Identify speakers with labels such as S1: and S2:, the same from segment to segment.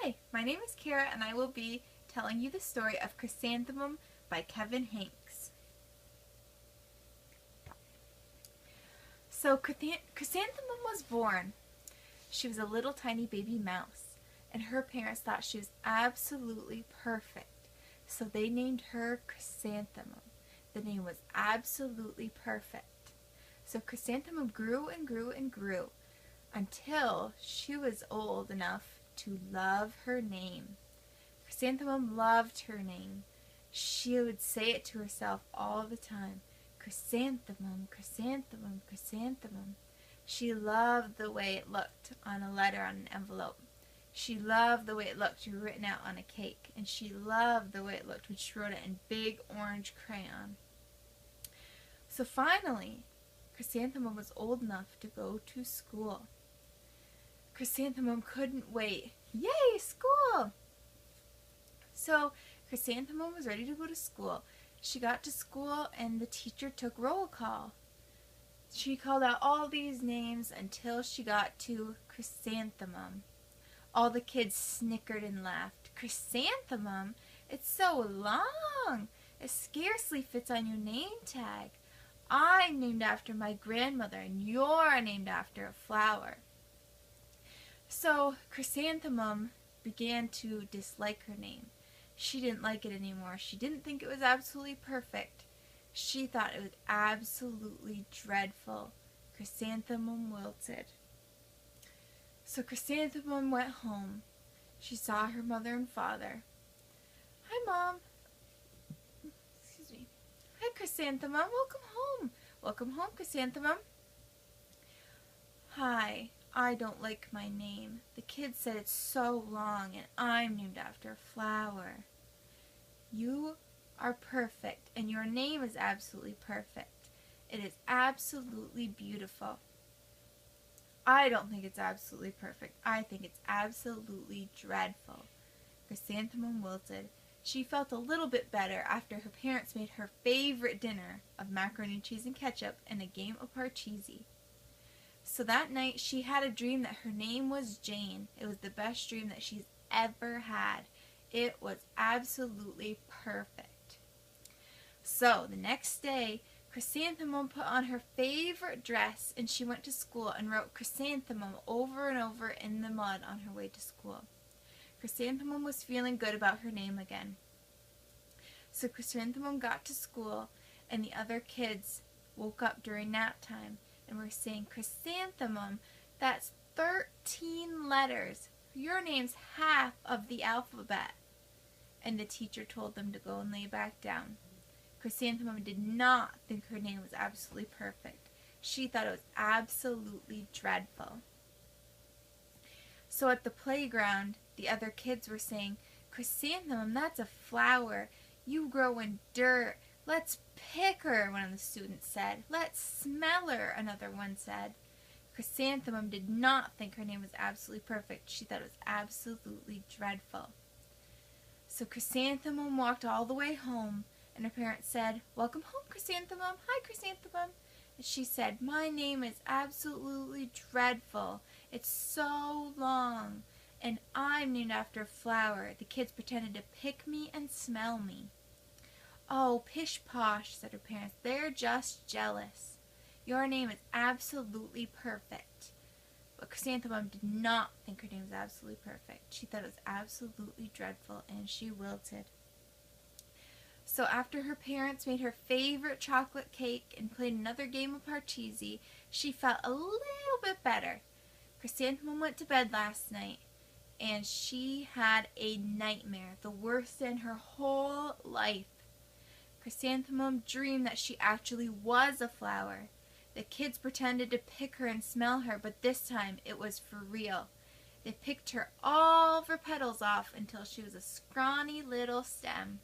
S1: Hi, my name is Kara and I will be telling you the story of Chrysanthemum by Kevin Hanks. So Chrysanthemum was born. She was a little tiny baby mouse and her parents thought she was absolutely perfect. So they named her Chrysanthemum. The name was absolutely perfect. So Chrysanthemum grew and grew and grew until she was old enough to love her name. Chrysanthemum loved her name. She would say it to herself all the time. Chrysanthemum, chrysanthemum, chrysanthemum. She loved the way it looked on a letter on an envelope. She loved the way it looked written out on a cake. And she loved the way it looked when she wrote it in big orange crayon. So finally, Chrysanthemum was old enough to go to school. Chrysanthemum couldn't wait. Yay, school! So Chrysanthemum was ready to go to school. She got to school and the teacher took roll call. She called out all these names until she got to Chrysanthemum. All the kids snickered and laughed. Chrysanthemum? It's so long. It scarcely fits on your name tag. I'm named after my grandmother and you're named after a flower. So Chrysanthemum began to dislike her name. She didn't like it anymore. She didn't think it was absolutely perfect. She thought it was absolutely dreadful. Chrysanthemum wilted. So Chrysanthemum went home. She saw her mother and father. Hi, Mom. Excuse me. Hi, Chrysanthemum. Welcome home. Welcome home, Chrysanthemum. Hi. I don't like my name. The kids said it's so long and I'm named after a flower. You are perfect and your name is absolutely perfect. It is absolutely beautiful. I don't think it's absolutely perfect. I think it's absolutely dreadful. Chrysanthemum wilted. She felt a little bit better after her parents made her favorite dinner of macaroni and cheese and ketchup and a game of Parcheesi. So that night she had a dream that her name was Jane. It was the best dream that she's ever had. It was absolutely perfect. So the next day, Chrysanthemum put on her favorite dress and she went to school and wrote Chrysanthemum over and over in the mud on her way to school. Chrysanthemum was feeling good about her name again. So Chrysanthemum got to school and the other kids woke up during nap time and we're saying, Chrysanthemum, that's 13 letters. Your name's half of the alphabet. And the teacher told them to go and lay back down. Chrysanthemum did not think her name was absolutely perfect. She thought it was absolutely dreadful. So at the playground, the other kids were saying, Chrysanthemum, that's a flower. You grow in dirt. Let's pick her, one of the students said. Let's smell her, another one said. Chrysanthemum did not think her name was absolutely perfect. She thought it was absolutely dreadful. So Chrysanthemum walked all the way home, and her parents said, Welcome home, Chrysanthemum. Hi, Chrysanthemum. And she said, My name is absolutely dreadful. It's so long, and I'm named after a flower. The kids pretended to pick me and smell me. Oh, pish posh, said her parents. They're just jealous. Your name is absolutely perfect. But Chrysanthemum did not think her name was absolutely perfect. She thought it was absolutely dreadful, and she wilted. So after her parents made her favorite chocolate cake and played another game of Parcheesi, she felt a little bit better. Chrysanthemum went to bed last night, and she had a nightmare, the worst in her whole life. Chrysanthemum dreamed that she actually was a flower. The kids pretended to pick her and smell her, but this time it was for real. They picked her all of her petals off until she was a scrawny little stem.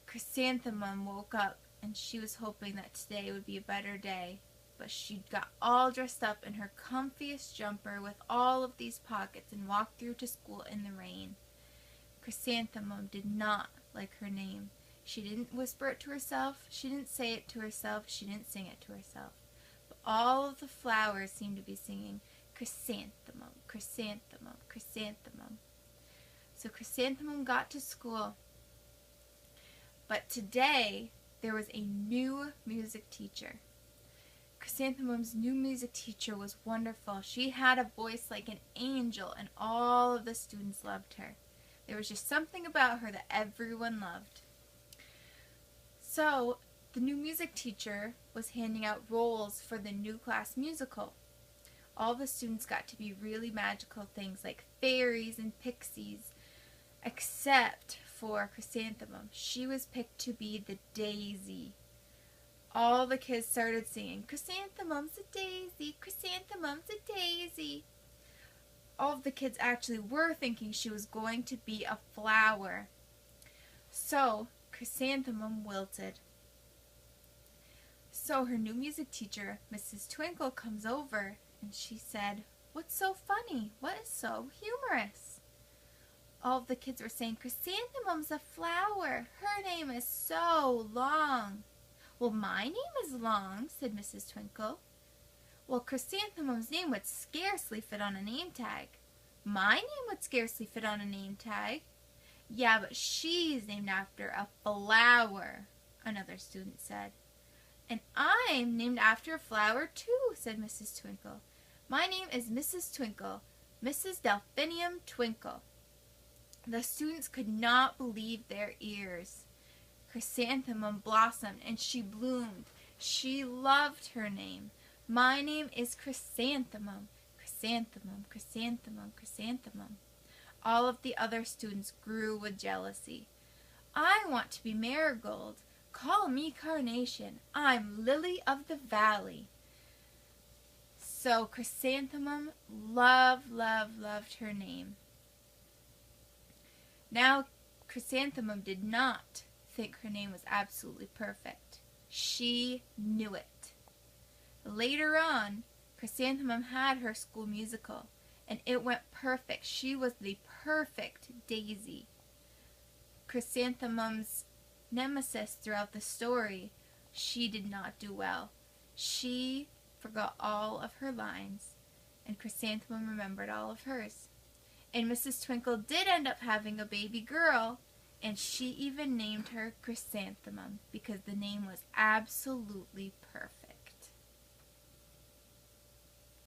S1: Chrysanthemum woke up and she was hoping that today would be a better day, but she got all dressed up in her comfiest jumper with all of these pockets and walked through to school in the rain. Chrysanthemum did not like her name. She didn't whisper it to herself, she didn't say it to herself, she didn't sing it to herself. But all of the flowers seemed to be singing, Chrysanthemum, chrysanthemum, Chrysanthemum. So Chrysanthemum got to school. But today, there was a new music teacher. Chrysanthemum's new music teacher was wonderful. She had a voice like an angel, and all of the students loved her. There was just something about her that everyone loved. So, the new music teacher was handing out roles for the new class musical. All the students got to be really magical things like fairies and pixies, except for Chrysanthemum. She was picked to be the daisy. All the kids started singing, "Chrysanthemum's a daisy, Chrysanthemum's a daisy." All of the kids actually were thinking she was going to be a flower. So, Chrysanthemum wilted. So her new music teacher, Mrs. Twinkle, comes over and she said, "What's so funny? What is so humorous?" All of the kids were saying, "Chrysanthemum's a flower. Her name is so long." "Well, my name is long," said Mrs. Twinkle. "Well, Chrysanthemum's name would scarcely fit on a name tag." "My name would scarcely fit on a name tag." "Yeah, but she's named after a flower," another student said. "And I'm named after a flower too," said Mrs. Twinkle. "My name is Mrs. Twinkle, Mrs. Delphinium Twinkle." The students could not believe their ears. Chrysanthemum blossomed and she bloomed. She loved her name. "My name is Chrysanthemum, Chrysanthemum, Chrysanthemum, Chrysanthemum." All of the other students grew with jealousy. "I want to be Marigold. Call me Carnation. I'm Lily of the Valley." So Chrysanthemum loved her name. Now Chrysanthemum did not think her name was absolutely perfect. She knew it. Later on, Chrysanthemum had her school musical, and it went perfect. She was the perfect daisy. Chrysanthemum's nemesis throughout the story, she did not do well. She forgot all of her lines, and Chrysanthemum remembered all of hers. And Mrs. Twinkle did end up having a baby girl, and she even named her Chrysanthemum because the name was absolutely perfect.